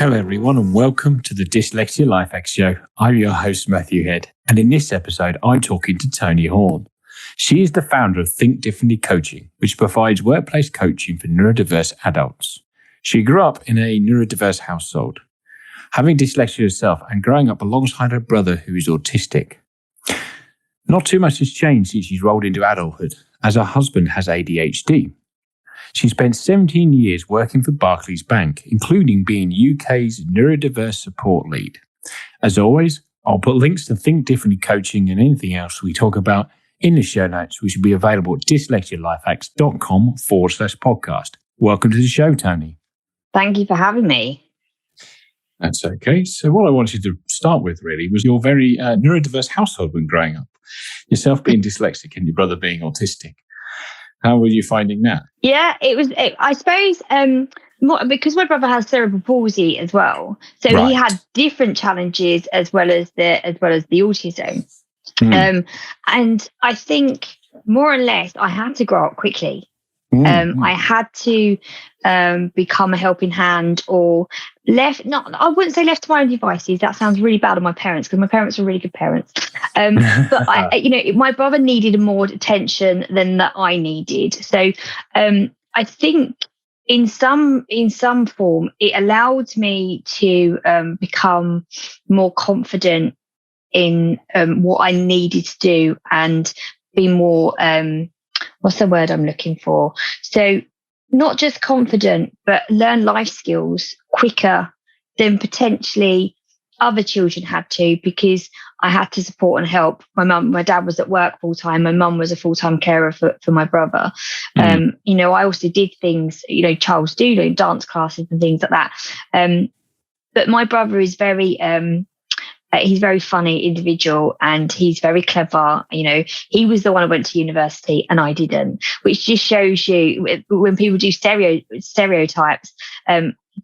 Hello everyone and welcome to the Dyslexia Life Hacks Show. I'm your host Matthew Head, and in this episode I'm talking to Toni Horn. She is the founder of Think Differently Coaching, which provides workplace coaching for neurodiverse adults. She grew up in a neurodiverse household, having dyslexia herself and growing up alongside her brother who is autistic. Not too much has changed since she's rolled into adulthood, as her husband has ADHD. She spent 17 years working for Barclays Bank, including being UK's Neurodiverse Support Lead. As always, I'll put links to Think Differently Coaching and anything else we talk about in the show notes, which will be available at dyslexialifehacks.com/podcast. Welcome to the show, Toni. Thank you for having me. That's okay. So what I wanted to start with really was your very neurodiverse household when growing up. Yourself being dyslexic and your brother being autistic. How were you finding that? Yeah, I suppose, more, because my brother has cerebral palsy as well. So Right. he had different challenges as well as the autism. And I think more or less I had to grow up quickly. I had to become a helping hand or I wouldn't say left to my own devices. That sounds really bad on my parents because my parents were really good parents. But my brother needed more attention than that I needed. So I think in some form, it allowed me to become more confident in what I needed to do and be more, what's the word I'm looking for? So not just confident, but learn life skills quicker than potentially other children had to, because I had to support and help my dad was at work full time. My mum was a full-time carer for my brother. I also did things, childs do, dance classes and things like that. But my brother is he's a very funny individual and he's very clever. He was the one who went to university and I didn't, which just shows you when people do stereotypes.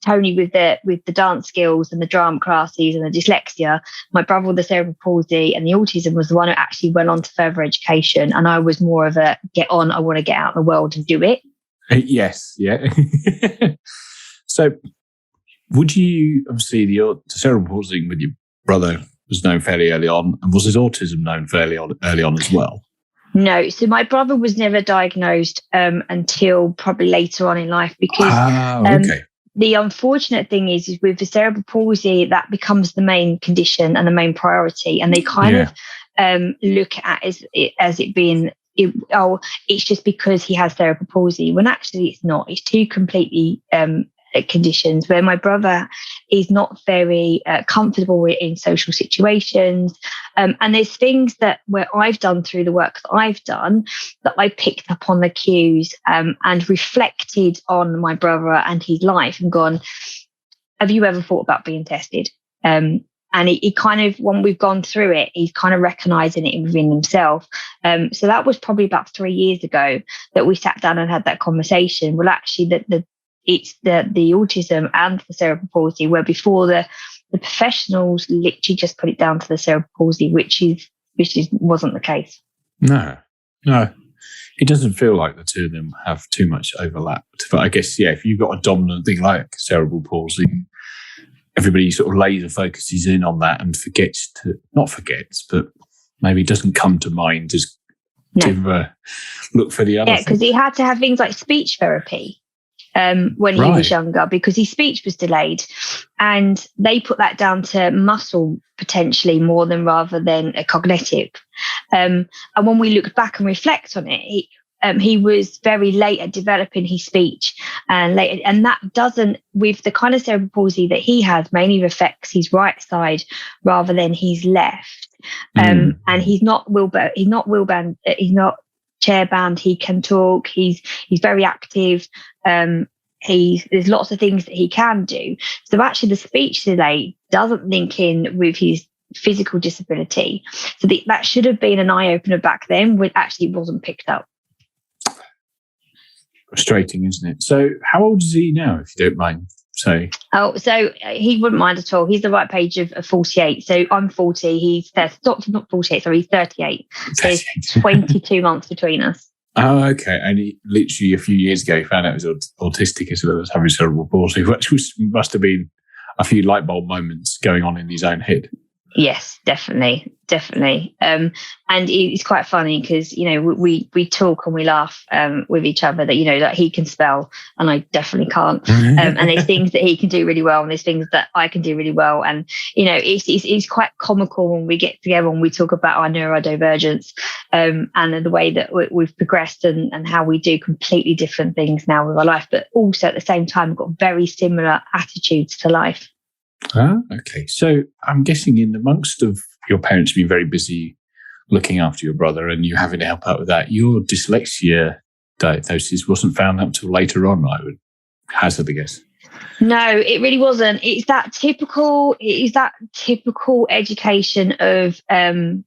Toni with the dance skills and the drama classes and the dyslexia, my brother with the cerebral palsy and the autism was the one who actually went on to further education, and I was more of a get on, I want to get out in the world and do it. Yes, yeah. So would you, obviously the cerebral palsy with your brother was known fairly early on, and was his autism known fairly early on as well? No, so my brother was never diagnosed until probably later on in life, because the unfortunate thing is with the cerebral palsy, that becomes the main condition and the main priority, and they kind of look at it being it's just because he has cerebral palsy, when actually it's not. It's two completely conditions, where my brother is not very comfortable in social situations, and there's things that where I've done through the work that I've done that I picked up on the cues and reflected on my brother and his life and gone, have you ever thought about being tested? And he kind of, when we've gone through it, he's kind of recognizing it within himself. So that was probably about 3 years ago that we sat down and had that conversation. Well, actually, it's the autism and the cerebral palsy, where before the professionals literally just put it down to the cerebral palsy, which wasn't the case. No. It doesn't feel like the two of them have too much overlap. But I guess, if you've got a dominant thing like cerebral palsy, everybody sort of laser focuses in on that and not forgets, but maybe doesn't come to mind to look for the other. Yeah, because he had to have things like speech therapy. When he was younger, because his speech was delayed, and they put that down to muscle potentially more than rather than a cognitive. And when we look back and reflect on it, he was very late at developing his speech, and that doesn't, with the kind of cerebral palsy that he has, mainly affects his right side rather than his left. And he's not chair bound. He can talk. He's very active. There's lots of things that he can do. So actually, the speech delay doesn't link in with his physical disability. So that should have been an eye opener back then, when actually it wasn't picked up. Frustrating, isn't it? So, how old is he now, if you don't mind saying? So he wouldn't mind at all. He's the right age of 48. So I'm 40. He's not 48. Sorry, he's 38. So there's 22 months between us. Oh, okay. And he, literally a few years ago, he found out he was autistic as well as having cerebral palsy, which must have been a few light bulb moments going on in his own head. Yes, definitely. And it's quite funny because, we talk and we laugh with each other that, that he can spell and I definitely can't. And there's things that he can do really well and there's things that I can do really well. And, it's quite comical when we get together and we talk about our neurodivergence and the way that we've progressed and how we do completely different things now with our life. But also at the same time, we've got very similar attitudes to life. Okay. So I'm guessing in amongst of your parents being very busy looking after your brother and you having to help out with that, your dyslexia diagnosis wasn't found out until later on, I would hazard a guess. No, it really wasn't. It's that typical education of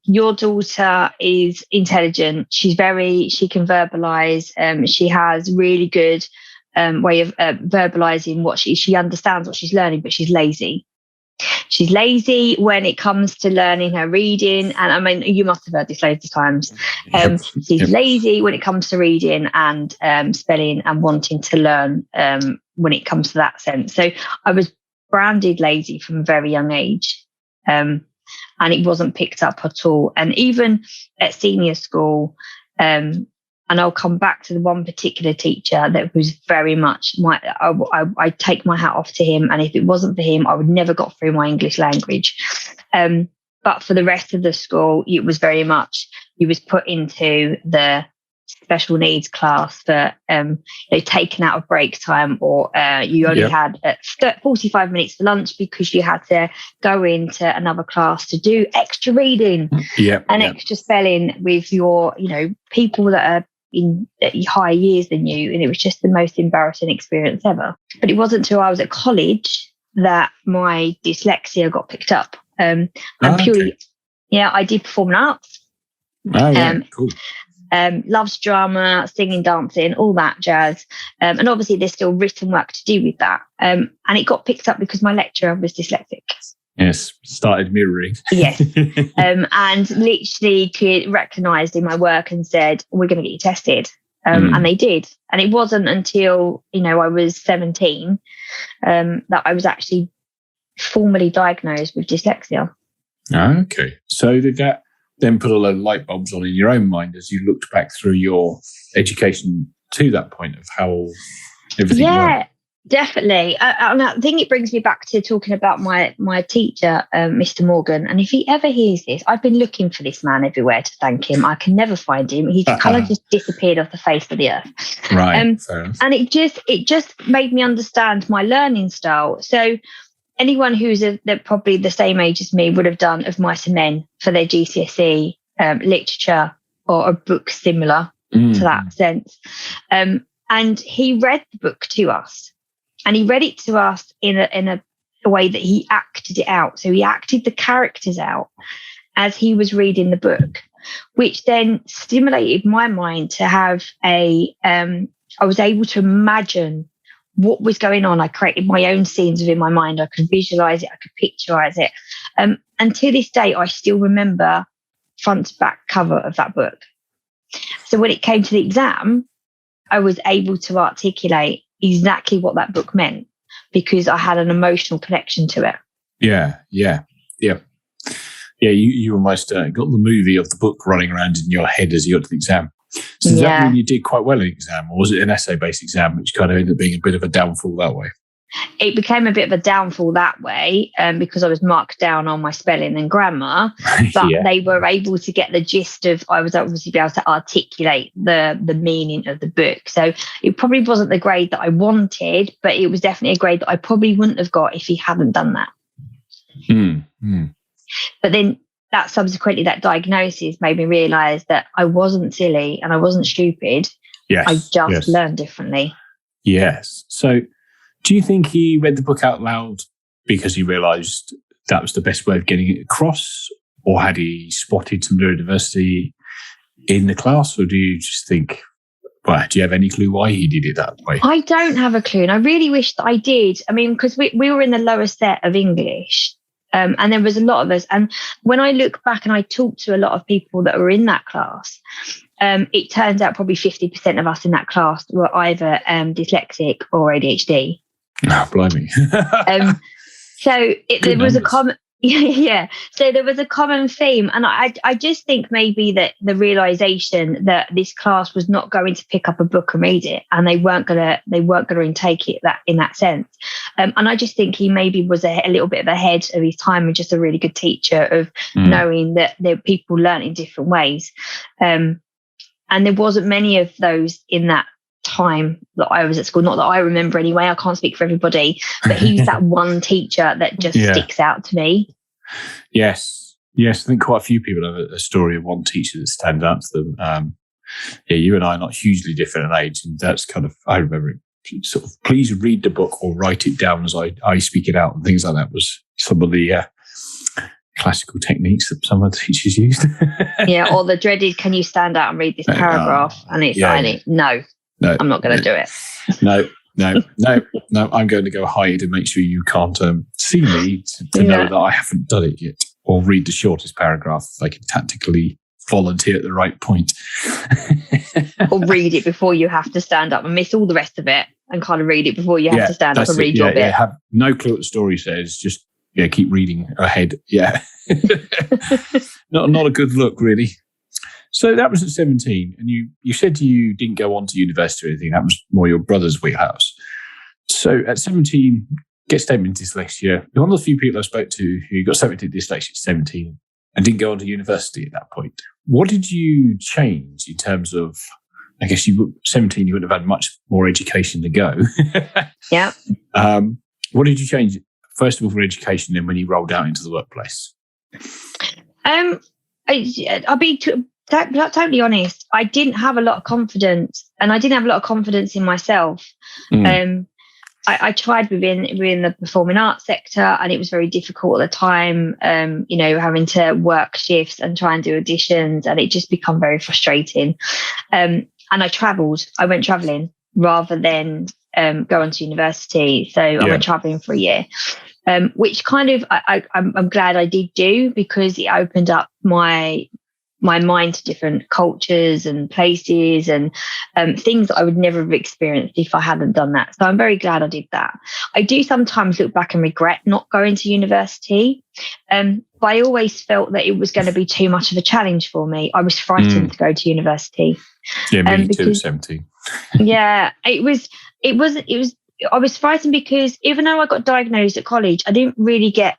your daughter is intelligent. She can verbalize. She has really good way of verbalizing what she understands what she's learning, but she's lazy. She's lazy when it comes to learning her reading. And I mean, you must have heard this loads of times. She's lazy when it comes to reading and spelling and wanting to learn when it comes to that sense. So I was branded lazy from a very young age. And it wasn't picked up at all. And even at senior school, and I'll come back to the one particular teacher that was very much I take my hat off to him. And if it wasn't for him, I would never got through my English language. But for the rest of the school, it was very much, you was put into the special needs class for taken out of break time, or you only had 45 minutes for lunch because you had to go into another class to do extra reading and extra spelling with your, people that are in higher years than you. And it was just the most embarrassing experience ever. But it wasn't until I was at college that my dyslexia got picked up. I did performing arts. Cool. Loves drama, singing, dancing, all that jazz. And obviously there's still written work to do with that. And it got picked up because my lecturer was dyslexic. Yes, started mirroring. Yes. And literally recognised in my work and said, we're going to get you tested. And they did. And it wasn't until, I was 17 that I was actually formally diagnosed with dyslexia. Okay. So did that then put a load of light bulbs on in your own mind as you looked back through your education to that point of how everything worked? Definitely. And I think it brings me back to talking about my teacher, Mr. Morgan. And if he ever hears this, I've been looking for this man everywhere to thank him. I can never find him. He's kind of just disappeared off the face of the earth. Right. Fair enough. And it just made me understand my learning style. So anyone who's probably the same age as me would have done Of Mice and Men for their GCSE literature or a book similar to that sense. And he read the book to us. And he read it to us in a way that he acted it out. So he acted the characters out as he was reading the book, which then stimulated my mind to have I was able to imagine what was going on. I created my own scenes within my mind. I could visualize it. I could picturize it. And to this day, I still remember front to back cover of that book. So when it came to the exam, I was able to articulate exactly what that book meant because I had an emotional connection to it. Yeah. You almost got the movie of the book running around in your head as you got to the exam. So does that mean you did quite well in the exam, or was it an essay-based exam, which kind of ended up being a bit of a downfall that way? It became a bit of a downfall that way because I was marked down on my spelling and grammar, but they were able to get the gist of, I was obviously be able to articulate the meaning of the book. So it probably wasn't the grade that I wanted, but it was definitely a grade that I probably wouldn't have got if he hadn't done that. But then that diagnosis made me realise that I wasn't silly and I wasn't stupid. I just learned differently. Yes. So do you think he read the book out loud because he realised that was the best way of getting it across? Or had he spotted some neurodiversity in the class? Or do you just think, well, do you have any clue why he did it that way? I don't have a clue. And I really wish that I did. I mean, because we were in the lower set of English. And there was a lot of us. And when I look back and I talk to a lot of people that were in that class, it turns out probably 50% of us in that class were either dyslexic or ADHD. Oh, blimey. There was a common. Yeah. So there was a common theme. And I just think maybe that the realization that this class was not going to pick up a book and read it, and they weren't gonna intake it in that sense. And I just think he maybe was a little bit ahead of his time and just a really good teacher of knowing that people learn in different ways. And there wasn't many of those in that time that I was at school. Not that I remember anyway. I can't speak for everybody, but he's that one teacher that just sticks out to me. Yes. I think quite a few people have a story of one teacher that stands out to them. You and I are not hugely different in age, and that's kind of, I remember it, sort of, please read the book or write it down as I speak it out, and things like that was some of the classical techniques that some of the teachers used. Or the dreaded, can you stand out and read this paragraph? And it's no, I'm not going to do it. No, I'm going to go hide and make sure you can't see me to know that I haven't done it yet. Or read the shortest paragraph if I can tactically volunteer at the right point. Or read it before you have to stand up and miss all the rest of it, and kind of read it before you have to stand up and read your bit. Have no clue what the story says, just keep reading ahead. Not a good look, really. So that was at 17, and you said you didn't go on to university or anything. That was more your brother's wheelhouse. So at 17, get statement dyslexia. You're one of the few people I spoke to who got statement dyslexia at 17 and didn't go on to university at that point. What did you change in terms of, I guess 17, you wouldn't have had much more education to go. Yeah. What did you change, first of all, for education, then when you rolled out into the workplace? I'll be totally honest. I didn't have a lot of confidence, and I didn't have a lot of confidence in myself. I tried within the performing arts sector, and it was very difficult at the time, having to work shifts and try and do auditions, and it just became very frustrating. And I travelled. I went travelling rather than go on to university. So I went travelling for a year, which kind of I'm glad I did do, because it opened up my mind to different cultures and places and things that I would never have experienced if I hadn't done that. So I'm very glad I did that. I do sometimes look back and regret not going to university, but I always felt that it was going to be too much of a challenge for me. I was frightened to go to university. Yeah, me too, 17. It was. I was frightened because even though I got diagnosed at college, I didn't really get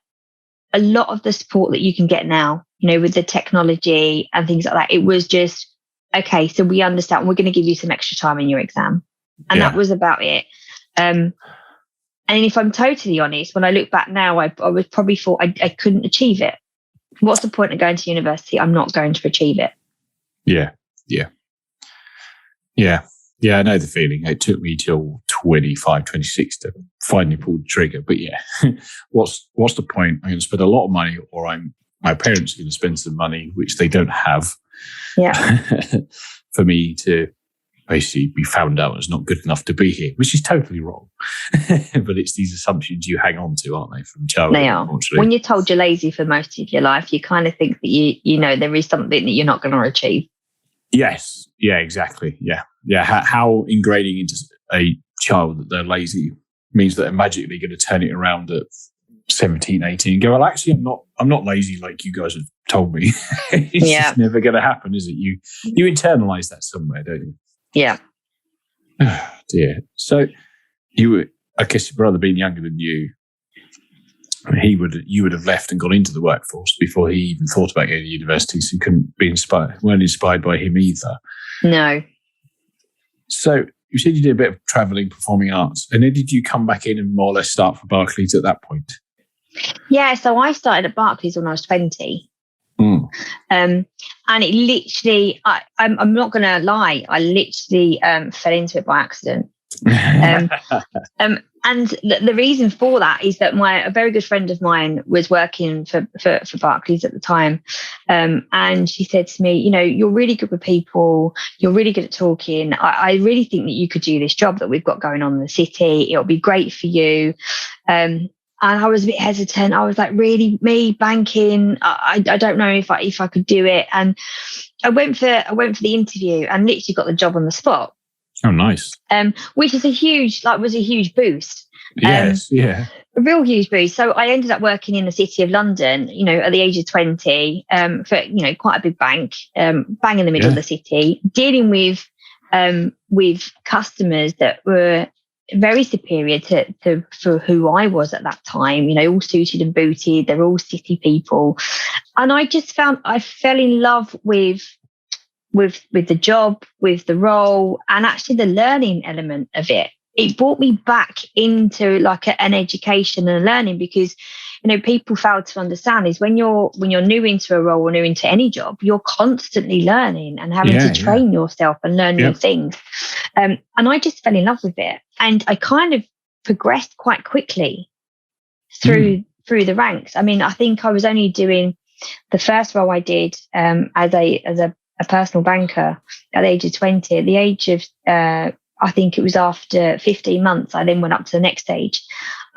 a lot of the support that you can get now, with the technology and things like that. It was just, okay, so we understand, we're going to give you some extra time in your exam. And that was about it. And if I'm totally honest, when I look back now, I was probably thought I couldn't achieve it. What's the point of going to university? I'm not going to achieve it. Yeah, I know the feeling. It took me till 25, 26 to finally pull the trigger. But what's the point? I'm going to spend a lot of money, or my parents are going to spend some money, which they don't have, for me to basically be found out as not good enough to be here, which is totally wrong. But it's these assumptions you hang on to, aren't they, from childhood? They are. When you're told you're lazy for most of your life, you kind of think that you know there is something that you're not going to achieve. Yes. Yeah, exactly. Yeah. How ingraining into a child that they're lazy means that they're magically going to turn it around at 17, 18 and go, well, actually, I'm not lazy like you guys have told me. It's just never going to happen, is it? You internalize that somewhere, don't you? Yeah. Oh, dear. So I guess your brother being younger than you, you would have left and gone into the workforce before he even thought about going to university, so you weren't inspired by him either. No. So you said you did a bit of travelling, performing arts, and then did you come back in and more or less start for Barclays at that point? Yeah, so I started at Barclays when I was 20. And it literally, I'm not going to lie, I literally fell into it by accident. And the reason for that is that a very good friend of mine was working for Barclays at the time. And she said to me, you're really good with people. You're really good at talking. I really think that you could do this job that we've got going on in the city. It'll be great for you. And I was a bit hesitant. I was like, really, me banking? I don't know if I could do it. And I went for the interview and literally got the job on the spot. Oh, nice. Which is was a huge boost. Yes, yeah. A real huge boost. So I ended up working in the City of London, at the age of 20, for, quite a big bank, bang in the middle of the city, dealing with customers that were very superior to for who I was at that time, all suited and booted. They're all city people. And I just found I fell in love with the job, with the role, and actually the learning element of it. It brought me back into like an education and learning, because people fail to understand is when you're new into a role or new into any job, you're constantly learning and having to train yourself and learn new things. And I just fell in love with it, and I kind of progressed quite quickly through the ranks. I mean, I think I was only doing the first role I did as a personal banker at the age of 20. At the age of I think it was after 15 months, I then went up to the next stage.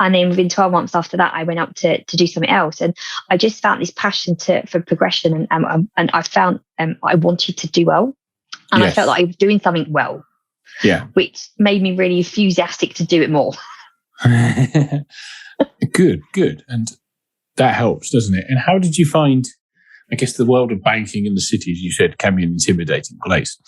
And then within 12 months after that, I went up to do something else. And I just found this passion for progression. And I found I wanted to do well. And I felt like I was doing something well. Yeah. Which made me really enthusiastic to do it more. Good. And that helps, doesn't it? And how did you find, I guess, the world of banking in the city, as you said, can be an intimidating place?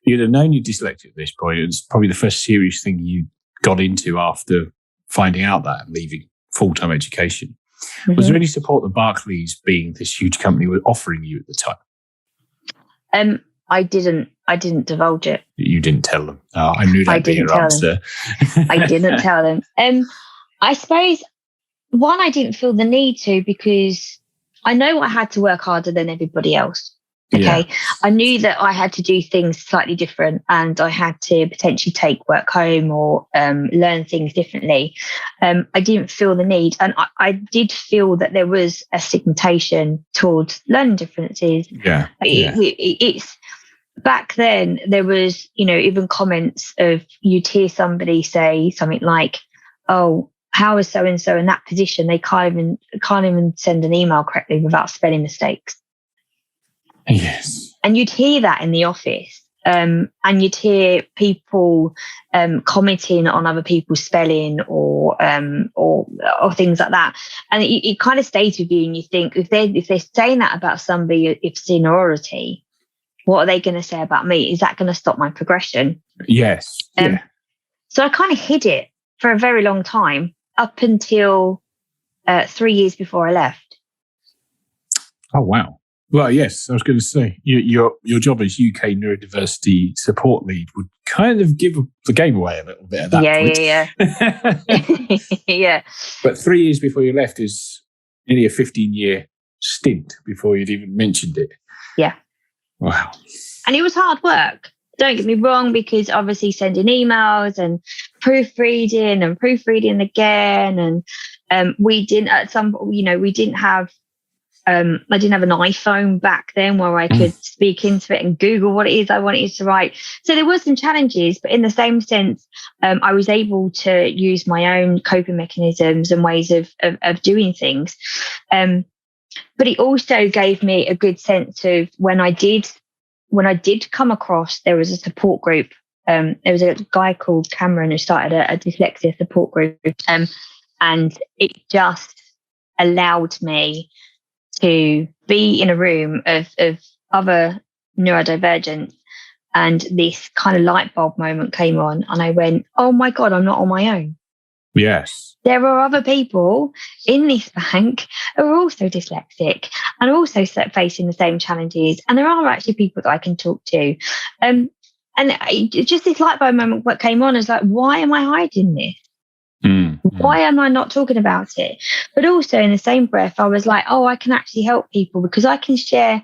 You'd have known you're dyslexic at this point. It was probably the first serious thing you got into after finding out that and leaving full-time education. Mm-hmm. Was there any support that Barclays, being this huge company, were offering you at the time? I didn't divulge it. You didn't tell them. Oh, I knew that'd be your answer. I didn't tell them. I suppose, one, I didn't feel the need to, because I know I had to work harder than everybody else. Okay. Yeah. I knew that I had to do things slightly different, and I had to potentially take work home or learn things differently. I didn't feel the need. And I did feel that there was a stigmatization towards learning differences. Yeah. It's back then, there was, even comments of, you'd hear somebody say something like, oh, how is so-and-so in that position? They can't even send an email correctly without spelling mistakes. Yes. And you'd hear that in the office, and you'd hear people commenting on other people's spelling or things like that. And it kind of stays with you, and you think, if they're saying that about somebody of seniority, what are they going to say about me? Is that going to stop my progression? Yes. So I kind of hid it for a very long time, up until 3 years before I left. Oh, wow. Well, yes, I was going to say, your job as UK Neurodiversity Support Lead would kind of give the game away a little bit at that point. Yeah. Yeah. But 3 years before you left is nearly a 15-year stint before you'd even mentioned it. Yeah. Wow. And it was hard work. Don't get me wrong, because obviously sending emails and proofreading again. And we didn't have I didn't have an iPhone back then where I could speak into it and Google what it is I wanted to write. So there were some challenges, but in the same sense, I was able to use my own coping mechanisms and ways of doing things. But it also gave me a good sense of when I did come across, there was a support group. There was a guy called Cameron who started a dyslexia support group. And it just allowed me to be in a room of other neurodivergents, and this kind of light bulb moment came on, and I went, oh my God, I'm not on my own. Yes. There are other people in this bank who are also dyslexic and are also facing the same challenges, and there are actually people that I can talk to. And just this light bulb moment what came on is like, why am I hiding this? Why am I not talking about it? But also in the same breath, I was like, oh, I can actually help people because I can share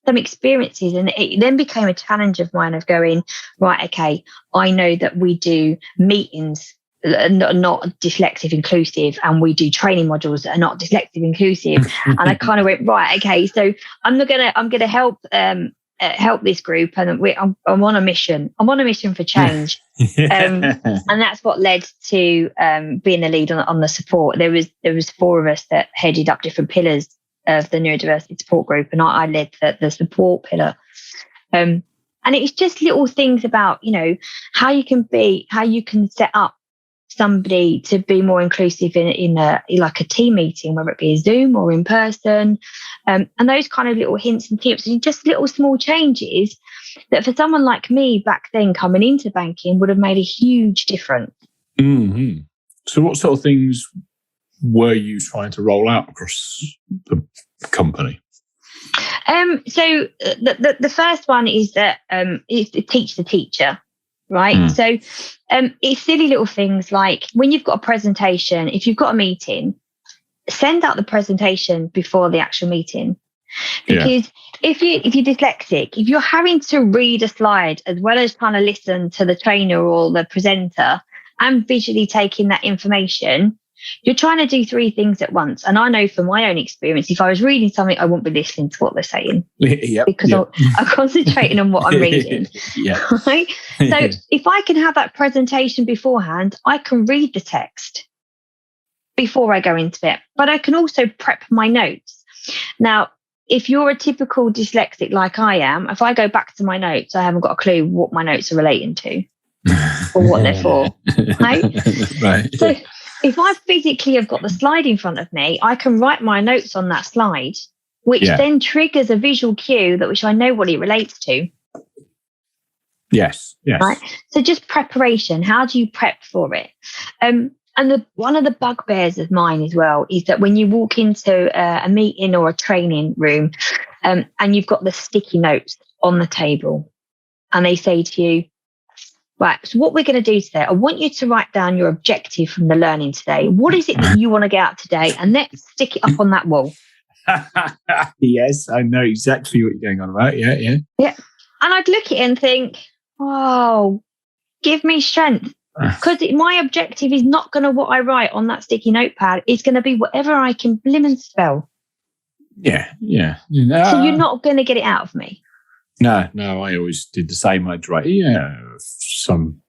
some experiences. And it then became a challenge of mine of going, right, okay, I know that we do meetings not dyslexic inclusive, and we do training modules that are not dyslexic inclusive. And I kind of went, right, okay, so I'm gonna help this group, and I'm on a mission. I'm on a mission for change. And that's what led to being the lead on the support. There was 4 of us that headed up different pillars of the neurodiversity support group, and I led the support pillar. And it's just little things about, how you can set up somebody to be more inclusive in a like a team meeting, whether it be a Zoom or in person, and those kind of little hints and tips, and just little small changes that for someone like me back then coming into banking would have made a huge difference. Mm-hmm. So what sort of things were you trying to roll out across the company? So the first one is that is to teach the teacher, right? So it's silly little things like when you've got a presentation, if you've got a meeting, send out the presentation before the actual meeting. Because if you're dyslexic, if you're having to read a slide as well as trying to listen to the trainer or the presenter and visually taking that information, you're trying to do three things at once. And I know from my own experience, if I was reading something, I wouldn't be listening to what they're saying because I'm concentrating on what I'm reading. Right? So if I can have that presentation beforehand, I can read the text before I go into it, but I can also prep my notes. Now, if you're a typical dyslexic like I am, if I go back to my notes, I haven't got a clue what my notes are relating to or what they're for. Right? So if I physically have got the slide in front of me, I can write my notes on that slide, which then triggers a visual cue which I know what it relates to. Yes. Right? So just preparation. How do you prep for it? And one of the bugbears of mine as well is that when you walk into a meeting or a training room and you've got the sticky notes on the table and they say to you, right, so what we're going to do today, I want you to write down your objective from the learning today. What is it that you want to get out today? And let's stick it up on that wall. Yes, I know exactly what you're going on about. Yeah. And I'd look at it and think, oh, give me strength. Because my objective is not going to what I write on that sticky notepad. It's going to be whatever I can blimmin' spell. Yeah. So you're not going to get it out of me. No, I always did the same. I'd write, some,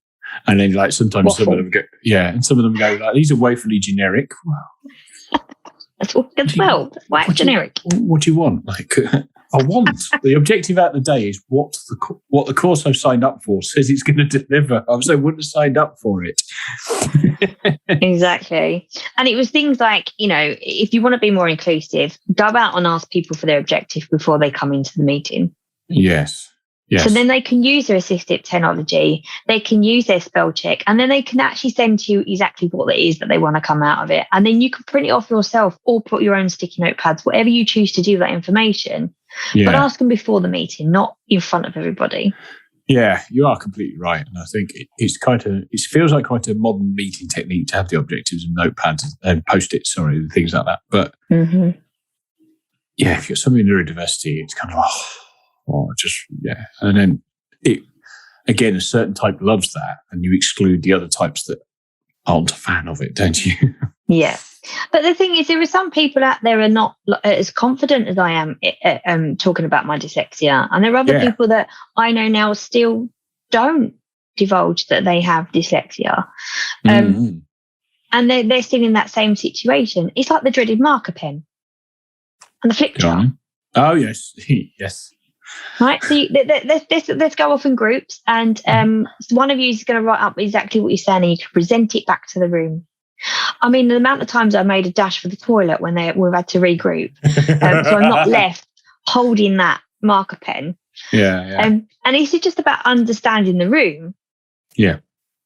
and then like sometimes some of them go, and some of them go like, these are woefully generic. Wow. That's why it's generic. What do you want? Like, I want the objective out of the day is what the course I've signed up for says it's going to deliver. I wouldn't have signed up for it. Exactly. And it was things like, if you want to be more inclusive, go out and ask people for their objective before they come into the meeting. Yes. So then they can use their assistive technology, they can use their spell check, and then they can actually send you exactly what it is that they want to come out of it. And then you can print it off yourself or put your own sticky notepads, whatever you choose to do with that information. But ask them before the meeting, not in front of everybody. Yeah, you are completely right. And I think it feels like quite a modern meeting technique to have the objectives and notepads and post-its, and things like that. But if you've got something neurodiversity, it's kind of, and then a certain type loves that, and you exclude the other types that aren't a fan of it, don't you? Yeah. But the thing is, there are some people out there who are not as confident as I am talking about my dyslexia. And there are other people that I know now still don't divulge that they have dyslexia. And they're still in that same situation. It's like the dreaded marker pen and the flip chart. Oh, yes. Yes. Right, so let's go off in groups, and one of you is going to write up exactly what you're saying, and you can present it back to the room. I mean, the amount of times I made a dash for the toilet when we've had to regroup, so I'm not left holding that marker pen. And it's just about understanding the room. Yeah.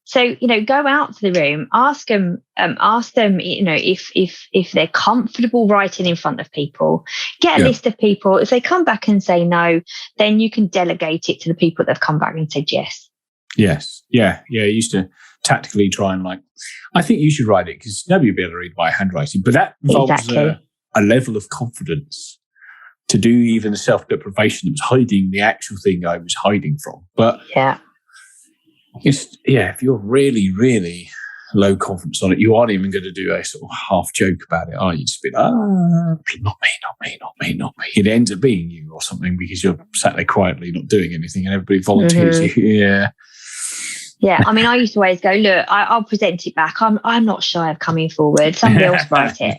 So, go out to the room, ask them, if they're comfortable writing in front of people, get a list of people. If they come back and say no, then you can delegate it to the people that have come back and said yes. Yes. Yeah. I used to tactically try and I think you should write it because nobody will be able to read my handwriting, but that involves a level of confidence to do even the self-deprivation that was hiding the actual thing I was hiding from. But if you're really, really low confidence on it, you aren't even going to do a sort of half joke about it, are you? Just be like, not me. It ends up being you or something because you're sat there quietly not doing anything and everybody volunteers you. Yeah, I mean, I used to always go, look, I'll present it back. I'm not shy of coming forward. Somebody else write it.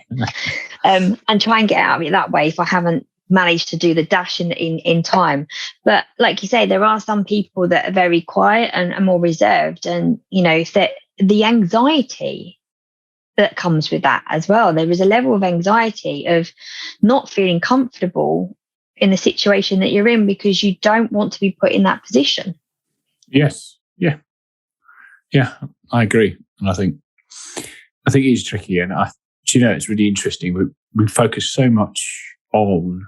And try and get out of it that way if I haven't managed to do the dash in time. But like you say, there are some people that are very quiet and more reserved. And, if the anxiety that comes with that as well. There is a level of anxiety of not feeling comfortable in the situation that you're in because you don't want to be put in that position. Yes. Yeah, I agree. And I think it is tricky. And it's really interesting. We focus so much on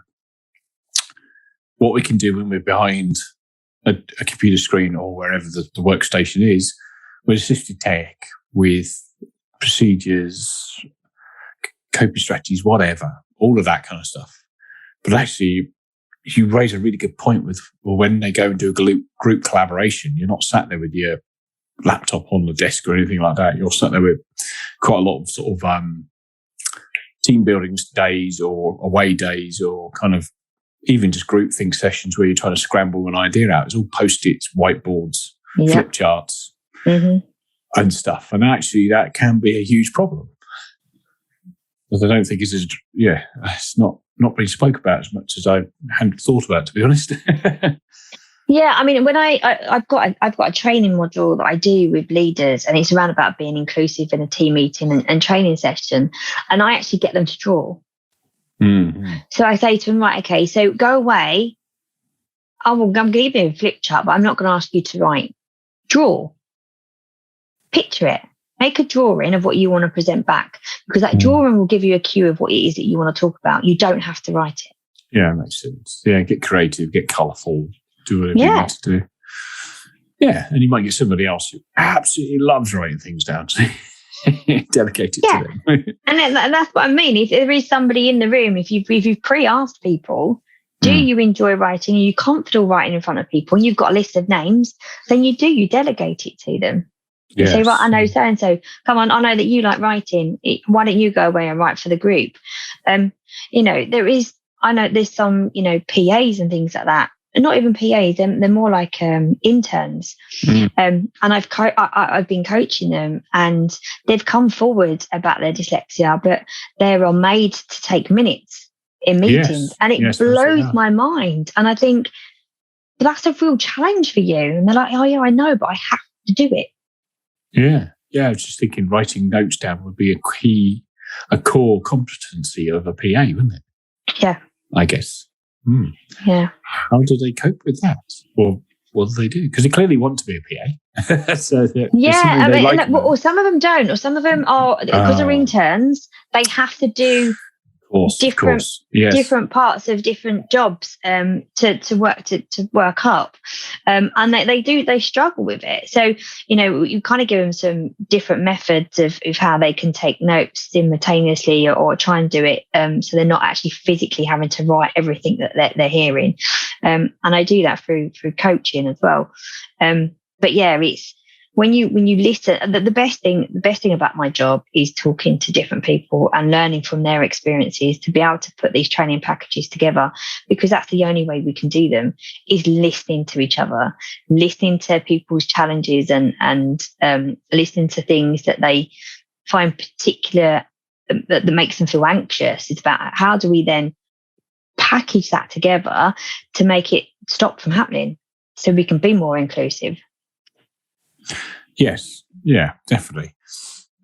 what we can do when we're behind a computer screen or wherever the workstation is, with assistive tech, with procedures, coping strategies, whatever, all of that kind of stuff. But actually, you raise a really good point with when they go and do a group collaboration, you're not sat there with your laptop on the desk or anything like that. You're sat there with quite a lot of sort of team building days or away days or kind of even just group think sessions where you're trying to scramble an idea out. It's all Post-its, whiteboards, flip charts and stuff. And actually that can be a huge problem. But I don't think it's not being spoke about as much as I hadn't thought about, to be honest. Yeah, I mean, when I've got a training module that I do with leaders, and it's around about being inclusive in a team meeting and training session, and I actually get them to draw. Mm-hmm. So I say to them, right, okay, so go away. I'm going to give you a flip chart, but I'm not going to ask you to write. Draw. Picture it. Make a drawing of what you want to present back, because that drawing will give you a cue of what it is that you want to talk about. You don't have to write it. Yeah, that makes sense. Yeah, get creative, get colourful, do whatever you need to do. Yeah, and you might get somebody else who absolutely loves writing things down. So dedicate it to them. and that's what I mean. If there is somebody in the room, if you've pre-asked people, do you enjoy writing? Are you comfortable writing in front of people? And you've got a list of names, then you delegate it to them. You say, right, I know so-and-so. Come on, I know that you like writing. Why don't you go away and write for the group? I know there's some, PAs and things like that. Not even PAs, they're more like interns. And I've been coaching them, and they've come forward about their dyslexia, but they are made to take minutes in meetings. And it blows my mind. And I think that's a real challenge for you. And they're like, oh yeah, I know, but I have to do it. Yeah. I was just thinking writing notes down would be a core competency of a PA, wouldn't it? Yeah. I guess. Yeah. How do they cope with that? Or what do they do? Because they clearly want to be a PA. So or some of them don't, or some of them are, because they're interns, they have to do different parts of different jobs to work up, and they struggle with it. So you kind of give them some different methods of how they can take notes simultaneously or try and do it so they're not actually physically having to write everything that they're hearing, and I do that through coaching as well. But yeah, it's when you listen, the best thing about my job is talking to different people and learning from their experiences to be able to put these training packages together, because that's the only way we can do them, is listening to each other, listening to people's challenges and listening to things that they find particular that makes them feel anxious. It's about how do we then package that together to make it stop from happening so we can be more inclusive. Yes, yeah, definitely.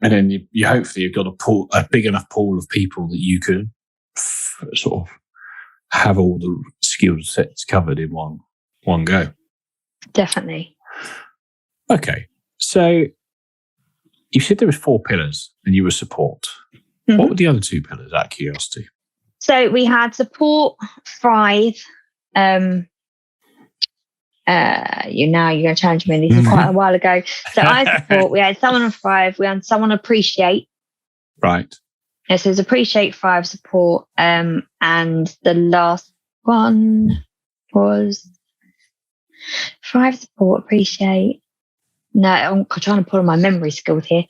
And then you hopefully you've got a big enough pool of people that you can sort of have all the skill sets covered in one go. Definitely. Okay, so you said there was 4 pillars and you were support. Mm-hmm. What were the other 2 pillars, out of curiosity? So we had support, thrive. You're going to challenge me. This is quite a while ago. So I support. We had someone on thrive. We had someone appreciate. Right. Yeah, so there's appreciate, thrive, support. And the last one was thrive, support, appreciate. No, I'm trying to pull on my memory skills here.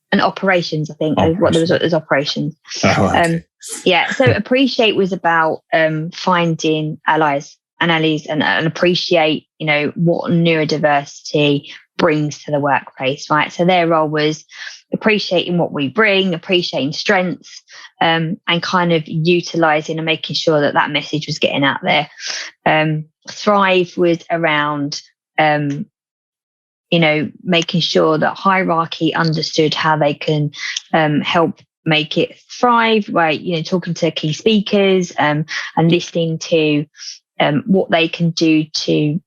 And operations, I think. There's operations. Oh, okay. So appreciate was about finding allies and appreciate, what neurodiversity brings to the workplace, right? So their role was appreciating what we bring, appreciating strengths, and kind of utilising and making sure that message was getting out there. Thrive was around, making sure that hierarchy understood how they can help make it thrive, right? Talking to key speakers and listening to what they can do to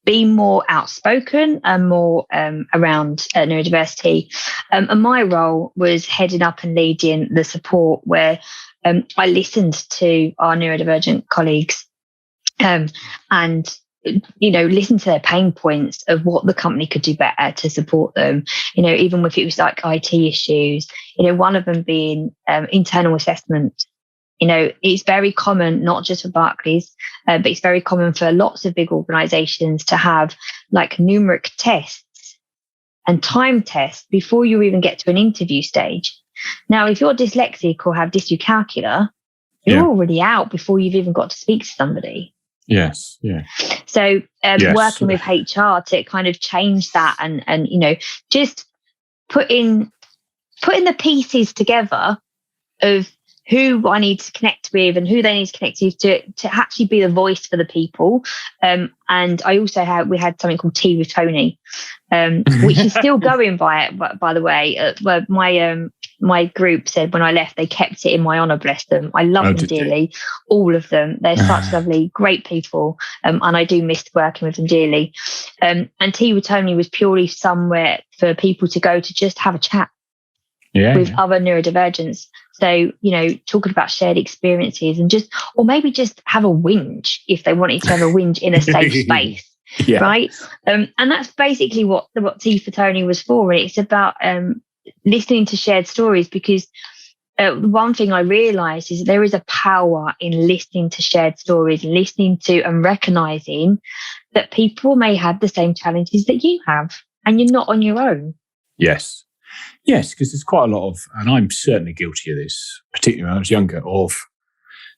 be more outspoken and more around neurodiversity. And my role was heading up and leading the support where I listened to our neurodivergent colleagues and listen to their pain points of what the company could do better to support them. Even if it was like IT issues, one of them being internal assessment. It's very common, not just for Barclays, but it's very common for lots of big organizations to have like numeric tests and time tests before you even get to an interview stage. Now, if you're dyslexic or have dyscalculia, you're already out before you've even got to speak to somebody. Yes. Yeah. So working with HR to kind of change that and just putting the pieces together of who I need to connect with and who they need to connect to actually be the voice for the people. And I also we had something called Tea with Toni, which is still going by the way. Where my group said when I left, they kept it in my honour, bless them. I love them dearly, all of them. They're such lovely, great people. And I do miss working with them dearly. And Tea with Toni was purely somewhere for people to go to just have a chat with other neurodivergents. So, talking about shared experiences and maybe just have a whinge if they wanted to have a whinge in a safe space. Right. And that's basically what Tea for Toni was for. It's about listening to shared stories, because one thing I realized is there is a power in listening to shared stories, listening to and recognizing that people may have the same challenges that you have and you're not on your own. Yes. Yes, because there's quite a lot of, and I'm certainly guilty of this, particularly when I was younger, of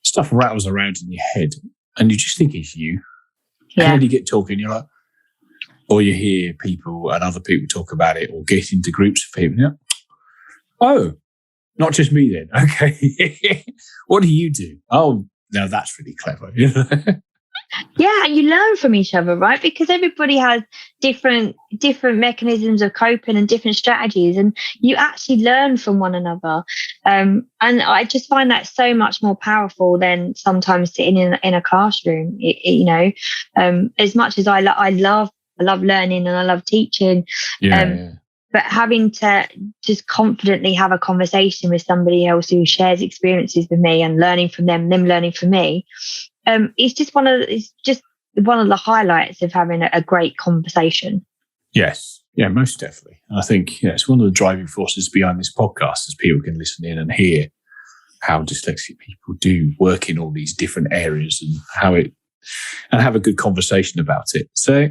stuff rattles around in your head and you just think it's you. Yeah. And then you get talking, you're like, or you hear people and other people talk about it or get into groups of people. Oh, not just me then. Okay. What do you do? Oh, now that's really clever. Yeah, and you learn from each other, right? Because everybody has different mechanisms of coping and different strategies, and you actually learn from one another. And I just find that so much more powerful than sometimes sitting in a classroom. As much as I love learning and I love teaching, but having to just confidently have a conversation with somebody else who shares experiences with me and learning from them learning from me. It's just one of the highlights of having a great conversation. Yes, yeah, most definitely. And I think it's one of the driving forces behind this podcast, as people can listen in and hear how dyslexic people do work in all these different areas and have a good conversation about it. So,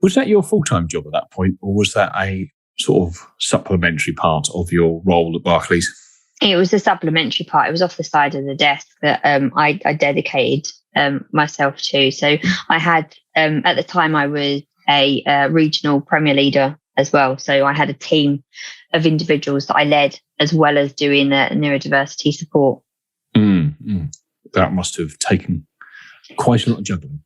was that your full-time job at that point, or was that a sort of supplementary part of your role at Barclays? It was a supplementary part. It was off the side of the desk that I dedicated myself to. So I had, at the time, I was a regional Premier Leader as well. So I had a team of individuals that I led, as well as doing neurodiversity support. That must have taken quite a lot of juggling.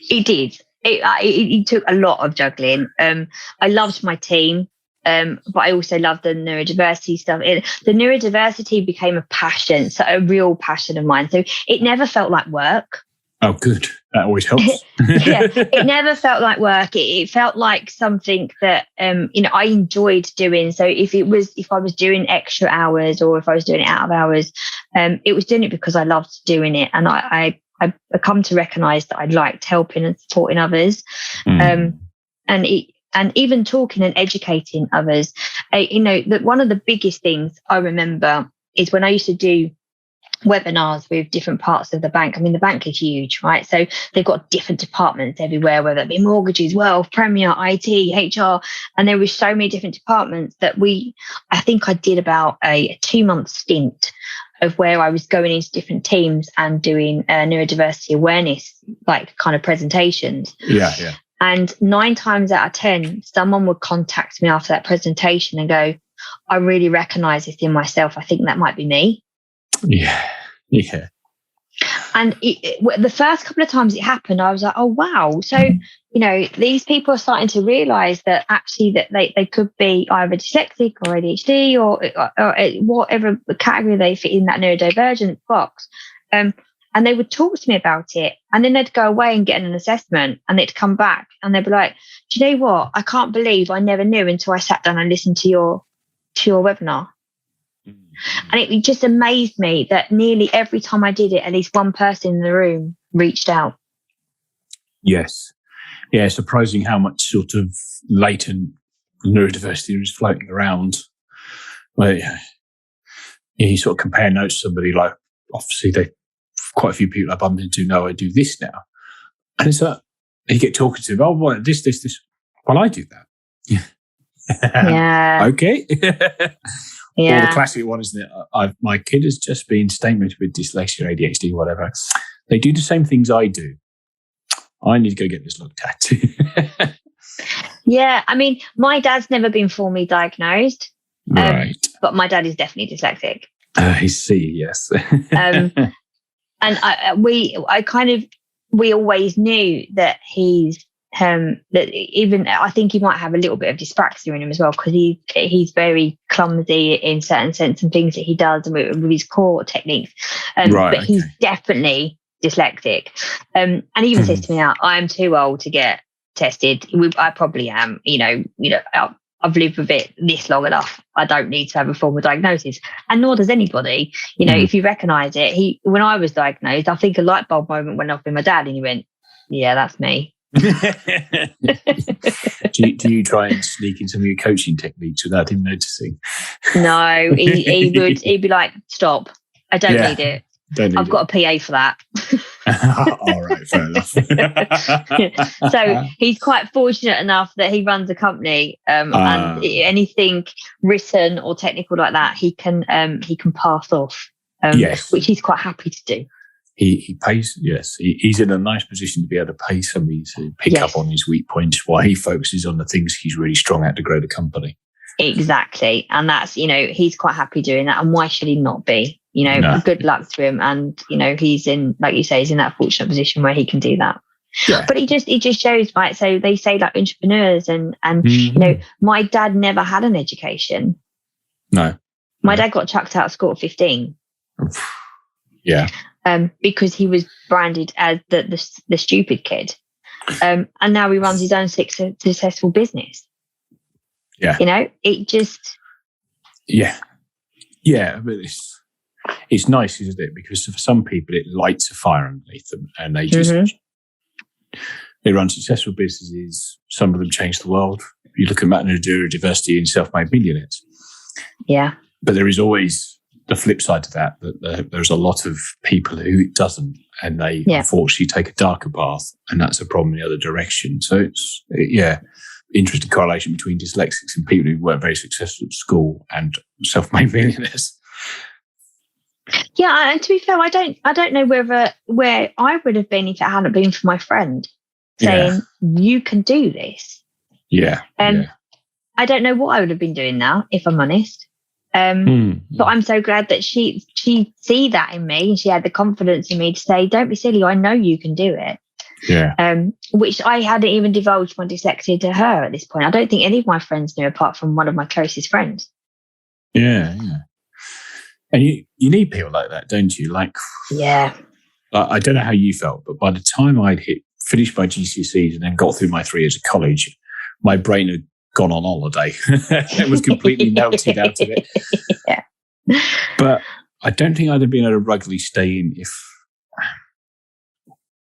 It did. It took a lot of juggling. I loved my team. But I also love the neurodiversity stuff. The neurodiversity became a passion, so a real passion of mine. So it never felt like work. Oh, good. That always helps. Yeah, it never felt like work. It felt like something that I enjoyed doing. So if I was doing extra hours or if I was doing it out of hours, it was doing it because I loved doing it, and I come to recognise that I liked helping and supporting others, and even talking and educating others. That one of the biggest things I remember is when I used to do webinars with different parts of the bank. I mean, the bank is huge, right? So they've got different departments everywhere, whether it be mortgages, wealth, Premier, IT, HR. And there were so many different departments that I think I did about a 2-month stint of where I was going into different teams and doing neurodiversity awareness, like kind of presentations. Yeah. And 9 times out of 10, someone would contact me after that presentation and go, I really recognize this in myself. I think that might be me. Yeah. Yeah. And the first couple of times it happened, I was like, oh, wow. So, these people are starting to realize that actually that they could be either dyslexic or ADHD or whatever category they fit in that neurodivergent box. And they would talk to me about it. And then they'd go away and get an assessment and they'd come back and they'd be like, do you know what? I can't believe I never knew until I sat down and listened to your webinar. And it just amazed me that nearly every time I did it, at least one person in the room reached out. Yes. Yeah, surprising how much sort of latent neurodiversity is floating around. Well, you sort of compare notes to somebody, like, obviously quite a few people I bump into know I do this now. And it's like, you get talking to them, oh, well, this. Well, I do that. Yeah. Okay. Yeah. Or the classic one, isn't it? My kid has just been statemented with dyslexia, ADHD, whatever. They do the same things I do. I need to go get this looked at. Yeah, I mean, my dad's never been formally diagnosed. Right. But my dad is definitely dyslexic. I see, yes. And we always knew that he's that even I think he might have a little bit of dyspraxia in him as well, because he's very clumsy in certain sense and things that he does and with his core techniques. But he's definitely dyslexic. And he even says to me now, I'm too old to get tested. I probably am. I've lived with it this long enough. I don't need to have a formal diagnosis, and nor does anybody. If you recognise it. When I was diagnosed, I think a light bulb moment went off in my dad, and he went, "Yeah, that's me." do you try and sneak in some of your coaching techniques without him noticing? No, he'd be like, "Stop! I don't need it. I've got a PA for that." All right, fair enough. So he's quite fortunate enough that he runs a company, and anything written or technical like that, he can pass off, yes, which he's quite happy to do. He pays, yes. He's in a nice position to be able to pay somebody to pick up on his weak points while he focuses on the things he's really strong at to grow the company. Exactly. And that's, he's quite happy doing that. And why should he not be? No. Good luck to him. And, he's in, like you say, he's in that fortunate position where he can do that. Yeah. But it just shows, right? So they say like entrepreneurs and my dad never had an education. No. My dad got chucked out of school at 15. Yeah. Because he was branded as the stupid kid. And now he runs his own successful business. Yeah. It just... Yeah. Yeah, but it's nice, isn't it? Because for some people, it lights a fire underneath them and they just... They run successful businesses. Some of them change the world. You look at neurodiversity and self-made millionaires. Yeah. But there is always the flip side to that there's a lot of people who it doesn't, and they unfortunately take a darker path, and that's a problem in the other direction. So it's, interesting correlation between dyslexics and people who weren't very successful at school and self-made millionaires. Yeah, and to be fair, I don't know where I would have been if it hadn't been for my friend saying, you can do this. Yeah. I don't know what I would have been doing now, if I'm honest. But I'm so glad that she see that in me, and she had the confidence in me to say, don't be silly, I know you can do it. Yeah. Which I hadn't even divulged my dyslexia to her at this point. I don't think any of my friends knew, apart from one of my closest friends. Yeah. And you need people like that, don't you? Like, I don't know how you felt, but by the time I'd finished my GCSEs and then got through my 3 years of college, my brain had gone on holiday. It was completely melted out of it. Yeah. But I don't think I'd have been able to ruggedly stay in if...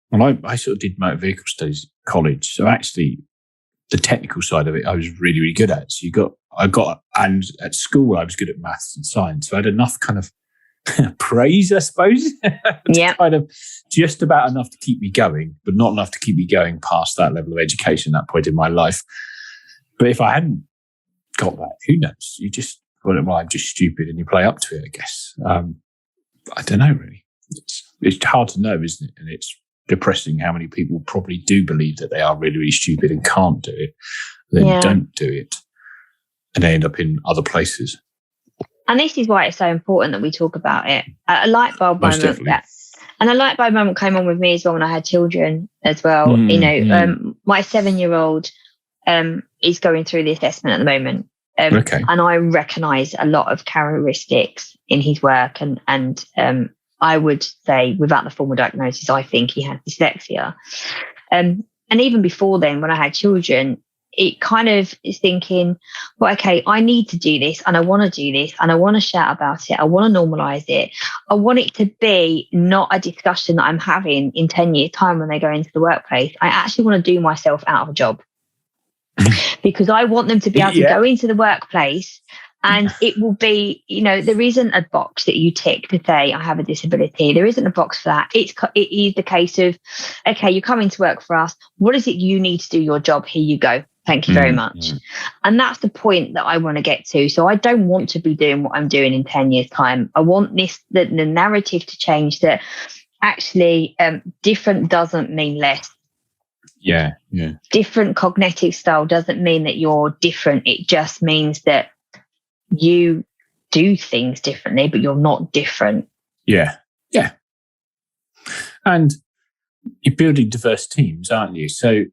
Well, I sort of did motor vehicle studies at college. So actually, the technical side of it, I was really, really good at. So and at school, I was good at maths and science. So I had enough kind of praise, I suppose. Kind of just about enough to keep me going, but not enough to keep me going past that level of education at that point in my life. But if I hadn't got that, who knows? You just, I'm just stupid, and you play up to it, I guess. I don't know, really. It's hard to know, isn't it? And it's depressing how many people probably do believe that they are really, really stupid and can't do it, then don't do it, and they end up in other places. And this is why it's so important that we talk about it. A light bulb Most moment. definitely. And a light bulb moment came on with me as well when I had children as well. My 7-year-old is going through the assessment at the moment. And I recognise a lot of characteristics in his work. And I would say, without the formal diagnosis, I think he has dyslexia. And even before then, when I had children, it kind of is thinking, well, okay, I need to do this and I want to do this and I want to shout about it. I want to normalise it. I want it to be not a discussion that I'm having in 10 years' time when they go into the workplace. I actually want to do myself out of a job because I want them to be able to go into the workplace and it will be, there isn't a box that you tick to say, I have a disability. There isn't a box for that. It is the case of, okay, you're coming to work for us. What is it you need to do your job? Here you go. Thank you very much. And that's the point that I want to get to. So I don't want to be doing what I'm doing in 10 years' time. I want the narrative to change, that actually different doesn't mean less. Yeah. Different cognitive style doesn't mean that you're different. It just means that you do things differently, but you're not different. Yeah. And you're building diverse teams, aren't you? So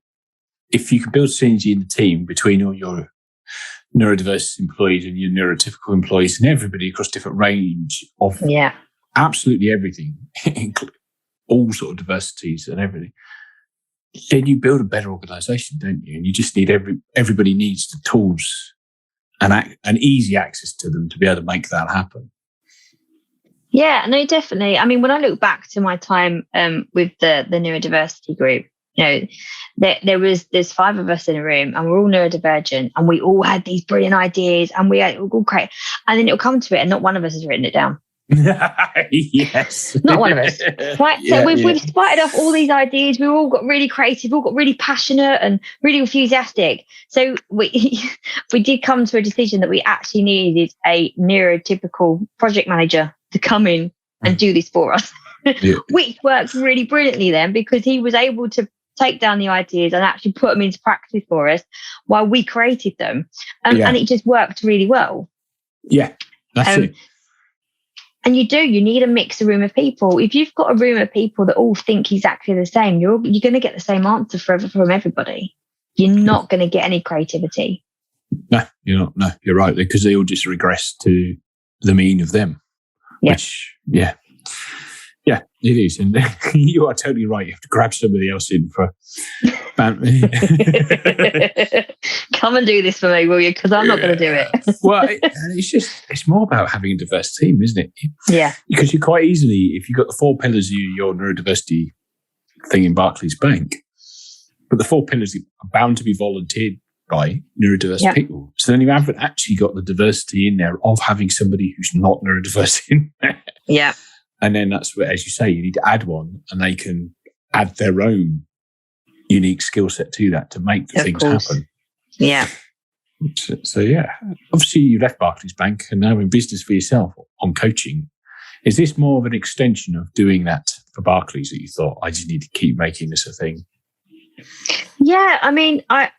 if you can build synergy in the team between all your neurodiverse employees and your neurotypical employees and everybody across different range of absolutely everything, all sort of diversities and everything, then you build a better organisation, don't you? And you just need everybody needs the tools and easy access to them to be able to make that happen. Yeah, no, definitely. I mean, when I look back to my time with the neurodiversity group, there's 5 of us in a room and we're all neurodivergent and we all had these brilliant ideas and we had all great. And then it'll come to it and not one of us has written it down. Yes. Not one of us. Right. So we've spotted off all these ideas. We've all got really creative, all got really passionate and really enthusiastic. So we did come to a decision that we actually needed a neurotypical project manager to come in and do this for us. Which worked really brilliantly then because he was able to take down the ideas and actually put them into practice for us while we created them. And it just worked really well. Yeah, that's it. And you need a mixed room of people. If you've got a room of people that all think exactly the same, you're going to get the same answer from everybody. You're not going to get any creativity. No, you're not. No, you're right. Because they all just regress to the mean of them. Yeah. Which, yeah, it is. And you are totally right. You have to grab somebody else in for... Come and do this for me, will you? Because I'm not going to do it. Well, it's more about having a diverse team, isn't it? Yeah. Because you quite easily, if you've got the 4 pillars of your neurodiversity thing in Barclays Bank, but the 4 pillars are bound to be volunteered by neurodiverse people. So then you haven't actually got the diversity in there of having somebody who's not neurodiverse in there. Yeah. And then that's where, as you say, you need to add one and they can add their own unique skill set to that to make the things happen. Yeah. So obviously you left Barclays Bank and now in business for yourself on coaching. Is this more of an extension of doing that for Barclays that you thought, I just need to keep making this a thing? Yeah, I mean, I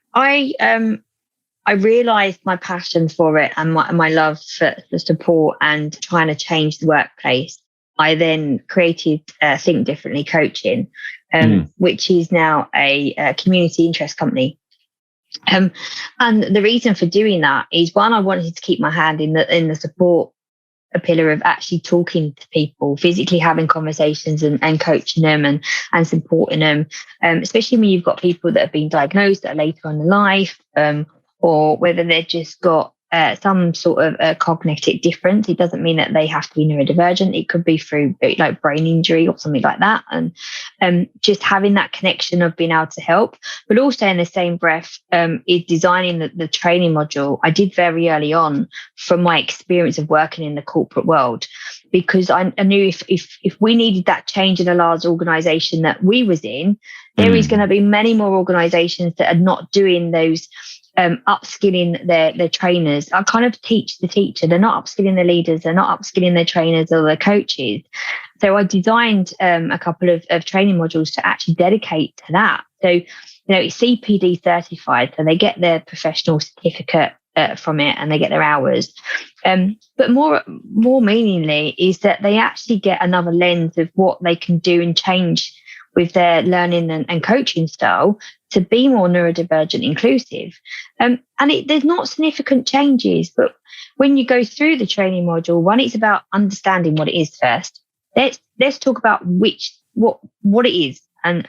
realised my passion for it and my love for the support and trying to change the workplace. I then created Think Differently Coaching, which is now a community interest company. And the reason for doing that is, one, I wanted to keep my hand in the support pillar of actually talking to people, physically having conversations and coaching them and supporting them, especially when you've got people that have been diagnosed that are later on in life, or whether they've just got some sort of a cognitive difference. It doesn't mean that they have to be neurodivergent. It could be through like brain injury or something like that. And just having that connection of being able to help, but also in the same breath is designing the training module I did very early on from my experience of working in the corporate world, because I knew if we needed that change in a large organisation that we was in, there is going to be many more organisations that are not doing those upskilling their trainers. I kind of teach the teacher. They're not upskilling the leaders. They're not upskilling their trainers or their coaches. So I designed a couple of training modules to actually dedicate to that. So, it's CPD certified, so they get their professional certificate from it and they get their hours. But more meaningly is that they actually get another lens of what they can do and change with their learning and coaching style to be more neurodivergent inclusive. There's not significant changes, but when you go through the training module, one, it's about understanding what it is first. Let's talk about what it is and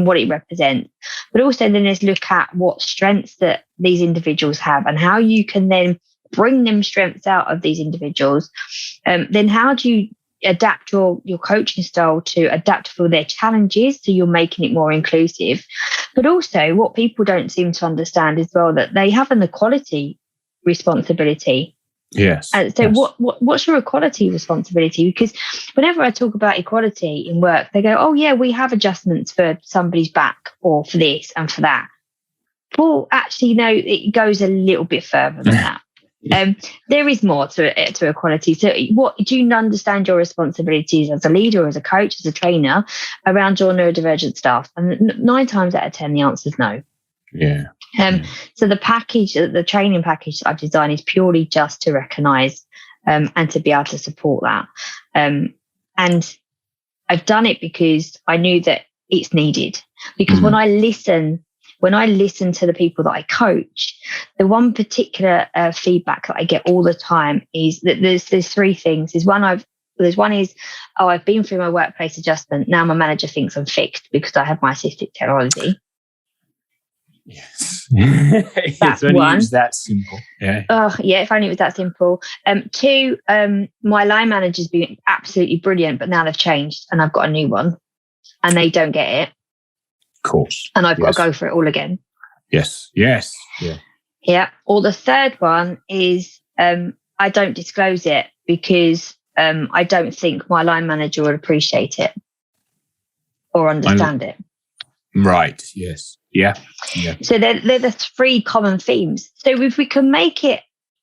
what it represents. But also then let's look at what strengths that these individuals have and how you can then bring them strengths out of these individuals. Then how do you adapt your coaching style to adapt for their challenges, so you're making it more inclusive. But also what people don't seem to understand as well, that they have an equality responsibility. Yes. Yes. What's your equality responsibility? Because whenever I talk about equality in work, they go, oh yeah, we have adjustments for somebody's back or for this and for that. Well, actually, no, it goes a little bit further than that. There is more to equality. So what do you understand your responsibilities as a leader, as a coach, as a trainer around your neurodivergent staff? And 9 times out of 10, the answer is no. Yeah. So the training package that I've designed is purely just to recognise and to be able to support that. And I've done it because I knew that it's needed. Because when I listen to the people that I coach, the one particular feedback that I get all the time is that there's 3 things. I've been through my workplace adjustment. Now my manager thinks I'm fixed because I have my assistive technology. Yes. That's it's one. It's that simple. Yeah. Oh, yeah, if only it was that simple. 2, my line manager's been absolutely brilliant, but now they've changed and I've got a new one and they don't get it. Of course. And I've got to go for it all again. Yes. Yeah. Yeah. Or the 3rd one is I don't disclose it because I don't think my line manager would appreciate it or understand it. Right. Yes. Yeah. So they're the 3 common themes. So if we can make it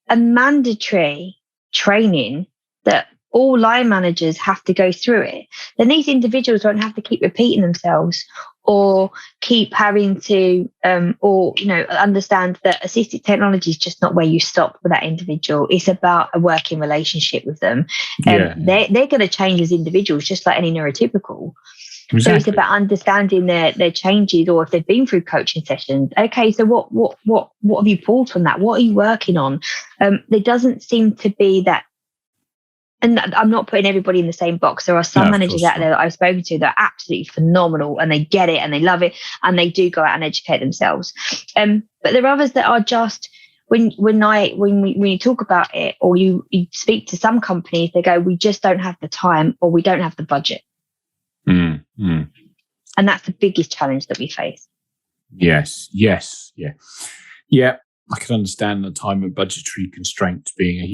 a mandatory training that all line managers have to go through it, then these individuals don't have to keep repeating themselves or keep having to understand that assistive technology is just not where you stop with that individual. It's about a working relationship with them. They're going to change as individuals just like any neurotypical. Exactly. So it's about understanding their changes, or if they've been through coaching sessions. Okay, so what have you pulled from that? What are you working on? There doesn't seem to be that. And I'm not putting everybody in the same box. There are some managers out there that I've spoken to that are absolutely phenomenal and they get it and they love it and they do go out and educate themselves. But there are others that are just, when you talk about it or you speak to some companies, they go, we just don't have the time or we don't have the budget. And that's the biggest challenge that we face. Yes. Yeah. I can understand the time and budgetary constraints being a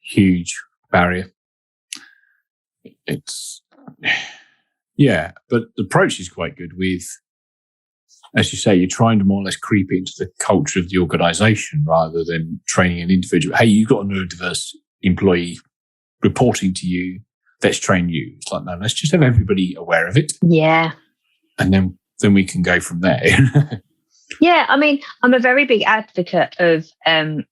huge barrier. But the approach is quite good with, as you say, you're trying to more or less creep into the culture of the organisation rather than training an individual. Hey, you've got a neurodiverse employee reporting to you. Let's train you. It's like, no, let's just have everybody aware of it. Yeah. And then we can go from there. Yeah, I mean, I'm a very big advocate of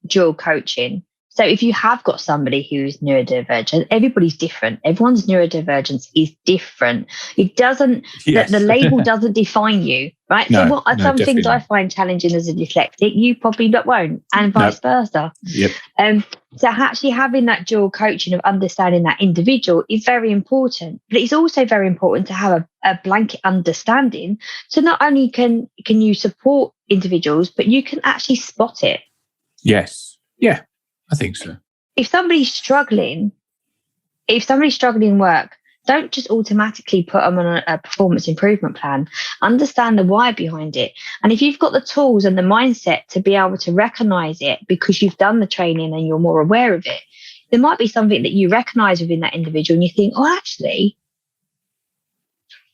dual coaching. So if you have got somebody who's neurodivergent, everybody's different. Everyone's neurodivergence is different. It doesn't, the label doesn't define you, right? No, so some things I find challenging as a dyslexic, you probably won't, and vice versa. Yep. So actually having that dual coaching of understanding that individual is very important. But it's also very important to have a blanket understanding. So not only can you support individuals, but you can actually spot it. Yes. Yeah. I think so. If somebody's struggling in work, don't just automatically put them on a performance improvement plan. Understand the why behind it. And if you've got the tools and the mindset to be able to recognize it because you've done the training and you're more aware of it, there might be something that you recognize within that individual and you think, oh, actually,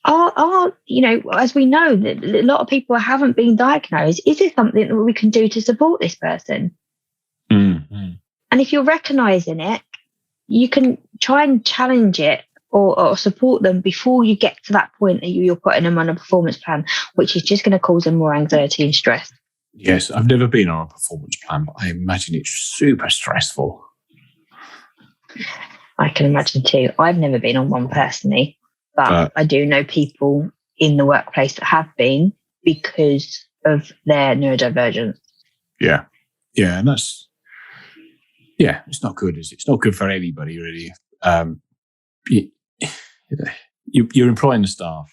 as we know, that a lot of people haven't been diagnosed. Is there something that we can do to support this person? Mm-hmm. And if you're recognizing it, you can try and challenge it or support them before you get to that point that you're putting them on a performance plan, which is just going to cause them more anxiety and stress. Yes, I've never been on a performance plan, but I imagine it's super stressful. I can imagine too. I've never been on one personally, but I do know people in the workplace that have been because of their neurodivergence. Yeah. Yeah. And it's not good, is it? It's not good for anybody, really. You're employing the staff.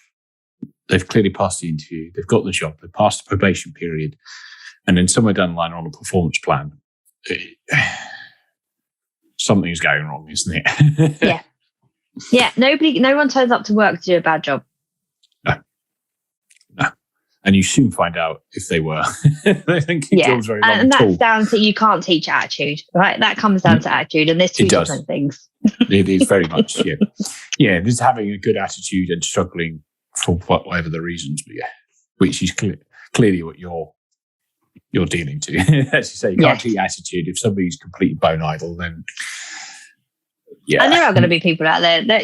They've clearly passed the interview. They've got the job. They've passed the probation period. And then somewhere down the line on a performance plan, something's going wrong, isn't it? Yeah. Yeah. No one turns up to work to do a bad job. No. And you soon find out if they were. They think your job's very long and that's down to, you can't teach attitude, right? That comes down to attitude, and there's two different things. It is very much, yeah. Yeah, there's having a good attitude and struggling for whatever the reasons, but which is clearly what you're dealing to. As you say, you can't teach attitude. If somebody's completely bone idle, then And there are going to be people out there that,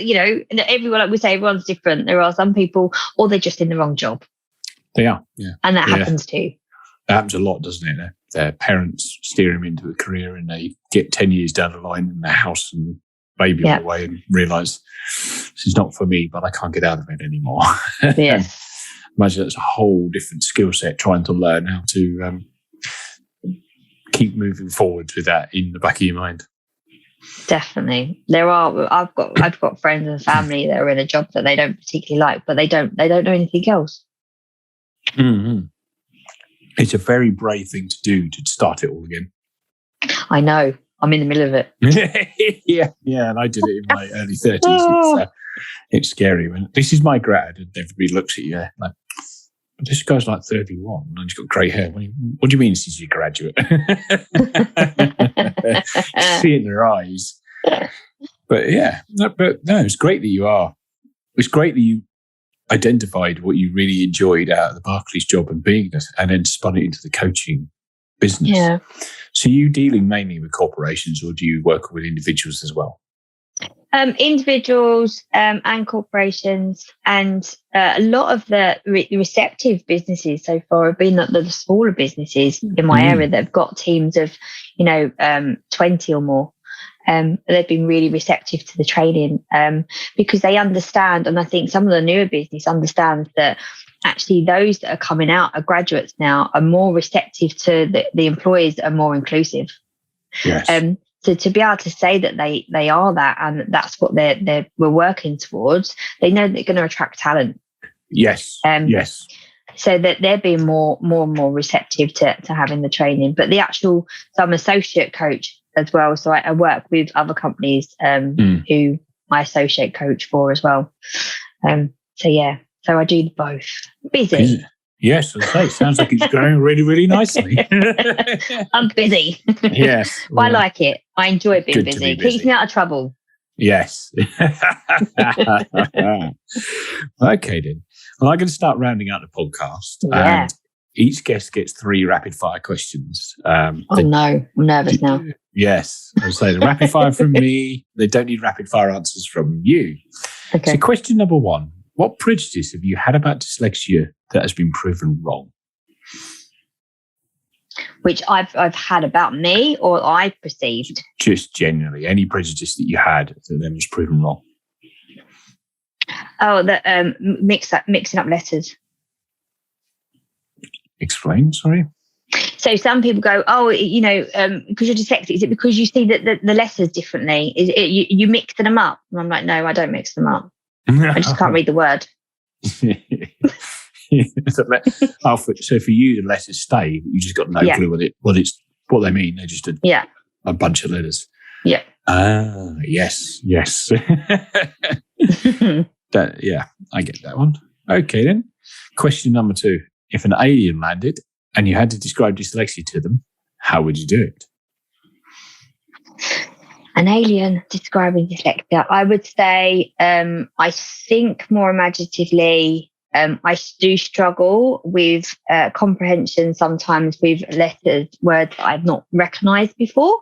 everyone, like we say, everyone's different. There are some people, or they're just in the wrong job. They are, yeah. And that happens too. That happens a lot, doesn't it? Their parents steer them into a career, and they get 10 years down the line in their house and baby on the way and realise this is not for me, but I can't get out of it anymore. Yes. Imagine that's a whole different skill set, trying to learn how to keep moving forward with that in the back of your mind. Definitely. I've got friends and family that are in a job that they don't particularly like, but they don't know anything else. Mm-hmm. It's a very brave thing to do, to start it all again. I know. I'm in the middle of it. Yeah, and I did it in my early 30s. It's scary. This is my grad, and everybody looks at you like, this guy's like 31 and he's got grey hair. What do you mean this is your graduate? See it in their eyes. But it's great that you are. It's great that you identified what you really enjoyed out of the Barclays job and then spun it into the coaching business. Yeah. So you dealing mainly with corporations, or do you work with individuals as well? Individuals and corporations, and a lot of the receptive businesses so far have been the smaller businesses in my area that have got teams of 20 or more. They've been really receptive to the training because they understand, and I think some of the newer business understands that actually those that are coming out are graduates now are more receptive to the employers that are more inclusive. Yes. So to be able to say that they are that, and that's what we're working towards, they know they're going to attract talent. Yes. Yes. So that they're being more and more receptive to having the training. But so I'm associate coach as well. So I work with other companies who I associate coach for as well. So I do both. Busy. Yes, as I say, sounds like it's going really, really nicely. I'm busy. Yes. Well, I like it. I enjoy being busy. Be busy. Keeps me out of trouble. Yes. Okay, then. Well, I'm going to start rounding out the podcast. Yeah. And each guest gets 3 rapid-fire questions. No. I'm nervous now. Yes. I'll say the rapid fire from me. They don't need rapid-fire answers from you. Okay. So question number 1. What prejudice have you had about dyslexia that has been proven wrong? Which I've had about me, or I perceived? Just generally, any prejudice that you had that then was proven wrong. Oh, the mixing up letters. Explain, sorry. So some people go, because you're dyslexic, is it because you see the letters differently? Is it you mixing them up? And I'm like, no, I don't mix them up. I just can't read the word. So for you, the letters stay. You just got no clue what they mean. They're just a bunch of letters. Yeah. Yes. I get that one. Okay, then. Question number 2. If an alien landed and you had to describe dyslexia to them, how would you do it? An alien describing dyslexia. I would say I think more imaginatively. I do struggle with comprehension sometimes with letters, words that I've not recognised before.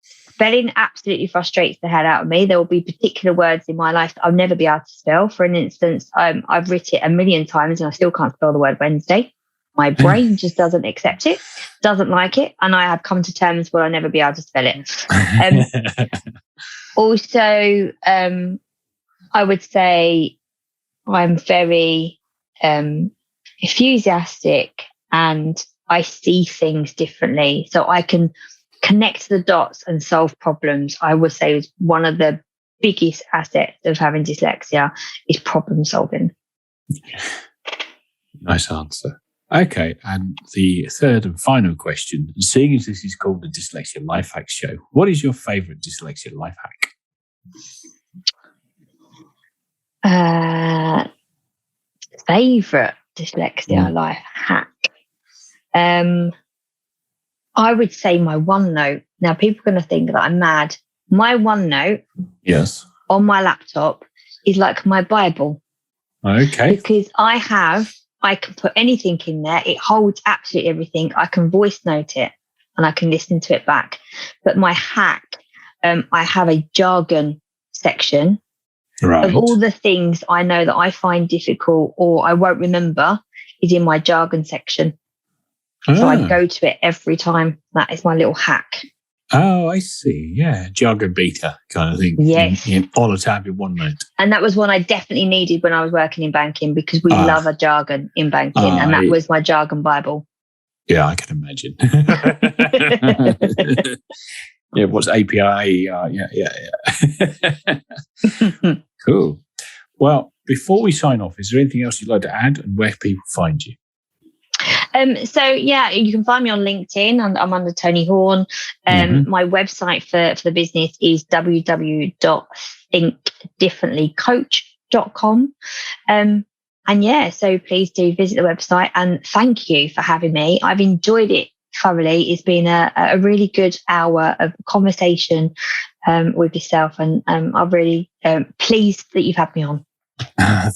Spelling absolutely frustrates the hell out of me. There will be particular words in my life that I'll never be able to spell. For an instance, I've written it a million times and I still can't spell the word Wednesday. My brain just doesn't accept it, doesn't like it, and I have come to terms where I'll never be able to spell it. Also, I would say I'm very enthusiastic and I see things differently. So I can connect the dots and solve problems. I would say is one of the biggest assets of having dyslexia is problem solving. Nice answer. Okay, and the third and final question, seeing as this is called the Dyslexia Life Hacks Show, what is your favourite dyslexia life hack? Favourite dyslexia life hack? I would say my OneNote. Now, people are going to think that I'm mad. My OneNote on my laptop is like my Bible. Okay. Because I can put anything in there. It holds absolutely everything. I can voice note it and I can listen to it back. But my hack, I have a jargon section of all the things I know that I find difficult or I won't remember is in my jargon section. So I go to it every time. That is my little hack. Oh, I see. Yeah, jargon beta kind of thing. Yes. All the time in OneNote. And that was one I definitely needed when I was working in banking because we love a jargon in banking. And that was my jargon Bible. Yeah, I can imagine. Yeah, what's API? Yeah. Cool. Well, before we sign off, is there anything else you'd like to add and where people find you? So yeah, you can find me on LinkedIn. I'm under Toni Horn. My website for the business is www.thinkdifferentlycoach.com. And yeah, so please do visit the website and thank you for having me. I've enjoyed it thoroughly. It's been a really good hour of conversation with yourself, and I'm really pleased that you've had me on.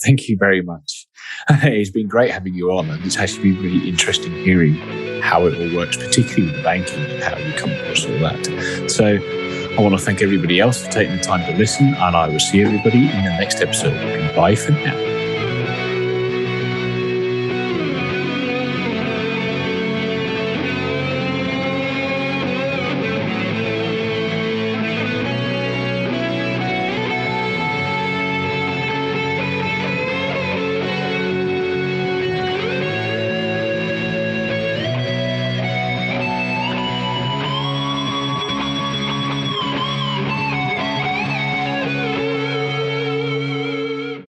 Thank you very much. It's been great having you on, and it's actually been really interesting hearing how it all works, particularly with the banking and how you come across all that. So I want to thank everybody else for taking the time to listen, and I will see everybody in the next episode. Goodbye for now.